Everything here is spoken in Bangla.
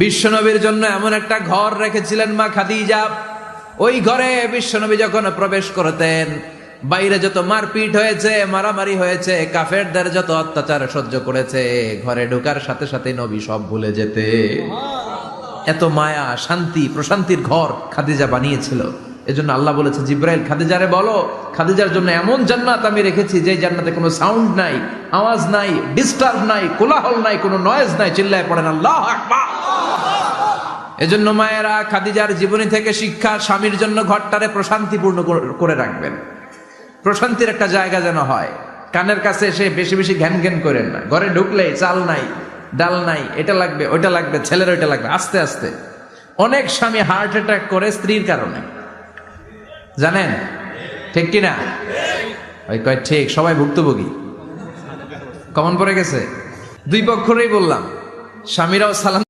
বিশ্বনবীর জন্য এমন একটা ঘর রেখেছিলেন মা খাদিজা। ওই ঘরে বিশ্বনবী যখন প্রবেশ করতেন, বাইরে যত মারপিট হয়েছে, মারামারি হয়েছে, কাফেরদের যত অত্যাচার সহ্য করেছে, ঘরে ঢোকার সাথে সাথে নবী সব ভুলে যেতে। এত মায়া, শান্তি, প্রশান্তির ঘর খাদিজা বানিয়েছিল। এজন্য আল্লাহ বলেছে, জিব্রাইল খাদিজারে বলো, খাদিজার জন্য এমন জান্নাত আমি রেখেছি যে জান্নাতে কোনো সাউন্ড নাই, আওয়াজ নাই, ডিস্টার্ব নাই, কোলাহল নাই, কোনো নয়েজ নাই। চিল্লায় পড়েন আল্লাহু আকবার। এজন্য মায়েরা খাদিজার জীবনী থেকে শিক্ষা, স্বামীর জন্য ঘরটারে প্রশান্তিপূর্ণ করে রাখবেন। প্রশান্তির একটা জায়গা যেন হয়। কানের কাছে এসে বেশি বেশি ঘ্যান ঘ্যান করেন না। ঘরে ঢুকলেই চাল নাই, ডাল নাই, এটা লাগবে, ওইটা লাগবে, ছেলের ওইটা লাগবে। আস্তে আস্তে অনেক স্বামী হার্ট অ্যাটাক করে স্ত্রীর কারণে, জানেন ঠিক কিনা? ওই কয় ঠিক, সবাই ভুক্তভোগী, কমন পড়ে গেছে। দুই পক্ষরেই বললাম, স্বামীরাও সালাম